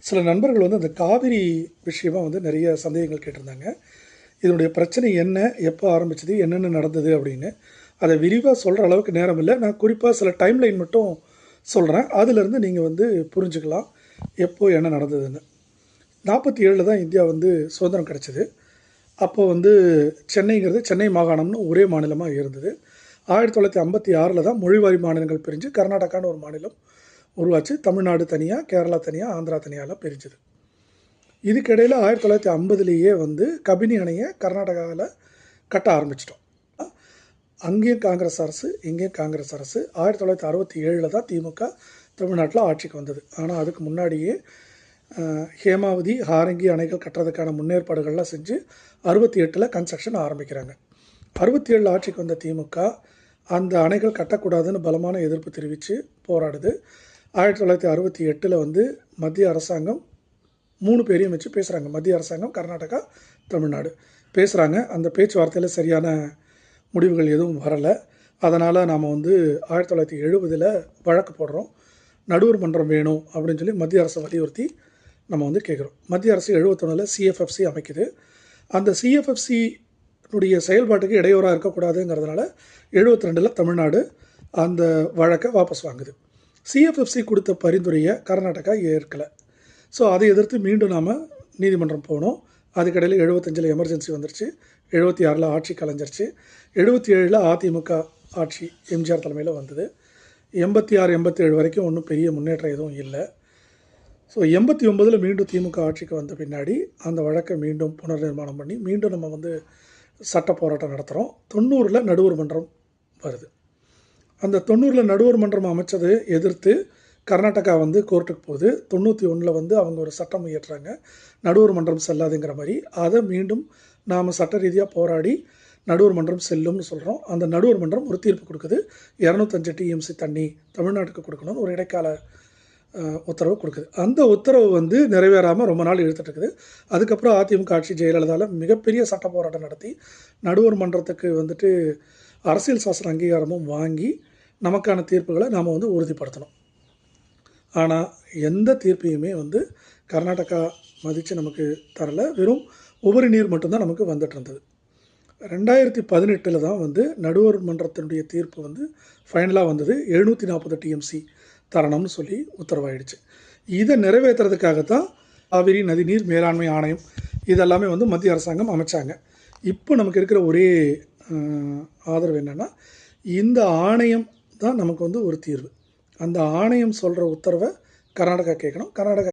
சில நண்பர்கள் வந்து அந்த காவிரி விஷயமா வந்து நிறைய சந்தேகங்கள் கேட்டிருந்தாங்க. இதனுடைய பிரச்சனை என்ன? எப்போ ஆரம்பிச்சது? என்னென்ன நடந்தது? அப்படின்னு. அத விரிவா சொல்ற அளவுக்கு நேரம் இல்ல. நான் குறிப்பா சில டைம்லைன் மட்டும் சொல்றேன். அதிலிருந்து நீங்க வந்து புரிஞ்சுக்கலாம். எப்போ என்ன நடந்ததுன்னு. 47ல தான் இந்தியா வந்து சுதந்திரம் கிடைச்சது. அப்போ வந்து சென்னைங்கிறது சென்னை மாகாணம்னு ஒரே மாநிலமா இருந்தது. 1956ல தான் மொழிவாரி மாநிலங்கள் பிரிஞ்சு கர்நாடகான்னு ஒரு மாநிலம் உருவாச்சு. தமிழ்நாடு தனியா, கேரளா தனியா, ஆந்திரா தனியாலாம் பிரிஞ்சது. இதுக்கிடையில 1950லேயே வந்து கபினி அணைய கர்நாடகாவில கட்ட ஆரம்பிச்சிட்டோம். அங்கேயும் காங்கிரஸ் அரசு, இங்கேயும் காங்கிரஸ் அரசு. 1967ல தான் திமுக தமிழ்நாட்டில ஆட்சிக்கு வந்தது. ஆனா அதுக்கு முன்னாடியே ஹேமாவதி, ஹாரங்கி அணைகள் கட்டுறதுக்கான முன்னேற்பாடுகள்லாம் செஞ்சு 68ல கன்ஸ்ட்ரக்ஷன் ஆரம்பிக்கிறாங்க. 67ல ஆட்சிக்கு வந்த திமுக அந்த அணைகள் கட்டக்கூடாதுன்னு பலமான எதிர்ப்பு தெரிவித்து போராடுது. 1968ல் வந்து மத்திய அரசாங்கம் 3 பேரையும் வச்சு பேசுகிறாங்க. மத்திய அரசாங்கம், கர்நாடகா, தமிழ்நாடு பேசுகிறாங்க. அந்த பேச்சுவார்த்தையில் சரியான முடிவுகள் எதுவும் வரலை. அதனால் நாம் வந்து 1970ல் வழக்கு போடுறோம். நடுவர் மன்றம் வேணும் அப்படின்னு சொல்லி மத்திய அரசை வலியுறுத்தி நம்ம வந்து கேட்குறோம். மத்திய அரசு 71ல் சிஎஃப்எஃப்சி அமைக்குது. அந்த சிஎஃப்எஃப்சினுடைய செயல்பாட்டுக்கு இடையூறாக இருக்கக்கூடாதுங்கிறதுனால 72ல் தமிழ்நாடு அந்த வழக்கை வாபஸ் வாங்குது. சிஎஃப்எஃப்சி கொடுத்த பரிந்துரையை கர்நாடகா ஏற்கலை. ஸோ அதை எதிர்த்து மீண்டும் நாம் நீதிமன்றம் போனோம். அதுக்கடையில் 75ல் எமர்ஜென்சி வந்துருச்சு. 76ல் ஆட்சி கலைஞ்சிருச்சு. 77ல் அதிமுக ஆட்சி எம்ஜிஆர் தலைமையில் வந்தது. 86, 87 வரைக்கும் ஒன்றும் பெரிய முன்னேற்றம் எதுவும் இல்லை. ஸோ 89ல் மீண்டும் திமுக ஆட்சிக்கு வந்த பின்னாடி அந்த வழக்கை மீண்டும் புனர் நிர்மாணம் பண்ணி மீண்டும் நம்ம வந்து சட்ட போராட்டம் நடத்துகிறோம். 90ல் நடுவர் மன்றம் வருது. அந்த 90ல் நடுவர் மன்றம் அமைச்சதை எதிர்த்து கர்நாடகா வந்து கோர்ட்டுக்கு போகுது. 91ல் வந்து அவங்க ஒரு சட்டம் இயற்றுறாங்க, நடுவர் மன்றம் செல்லாதுங்கிற மாதிரி. அதை மீண்டும் நாம் சட்ட ரீதியாக போராடி நடுவர் மன்றம் செல்லும்னு சொல்கிறோம். அந்த நடுவர் மன்றம் ஒரு தீர்ப்பு கொடுக்குது. 205 டிஎம்சி தண்ணி தமிழ்நாட்டுக்கு கொடுக்கணும்னு ஒரு இடைக்கால உத்தரவு கொடுக்குது. அந்த உத்தரவு வந்து நிறைவேறாமல் ரொம்ப நாள் இழுத்துட்டு இருக்குது. அதுக்கப்புறம் அதிமுக ஆட்சி ஜெயலலிதாவில் மிகப்பெரிய சட்ட போராட்டம் நடத்தி நடுவர் மன்றத்துக்கு வந்துட்டு அரசியல் சாசன அங்கீகாரமும் வாங்கி நமக்கான தீர்ப்புகளை நாம் வந்து உறுதிப்படுத்தணும். ஆனால் எந்த தீர்ப்பையுமே வந்து கர்நாடகா மதித்து நமக்கு தரலை. வெறும் உபரி நீர் மட்டும்தான் நமக்கு வந்துட்டு இருந்தது. 2018ல் தான் வந்து நடுவர் மன்றத்தினுடைய தீர்ப்பு வந்து ஃபைனலாக வந்தது. 740 டிஎம்சி தரணும்னு சொல்லி உத்தரவாயிடுச்சு. இதை நிறைவேற்றுறதுக்காகத்தான் காவிரி நதிநீர் மேலாண்மை ஆணையம் இதெல்லாமே வந்து மத்திய அரசாங்கம் அமைச்சாங்க. இப்போ நமக்கு இருக்கிற ஒரே ஆதரவு என்னென்னா, இந்த ஆணையம் தான் நமக்கு வந்து ஒரு தீர்வு. அந்த ஆணையம் சொல்கிற உத்தரவை கர்நாடகா கேட்கணும். கர்நாடகா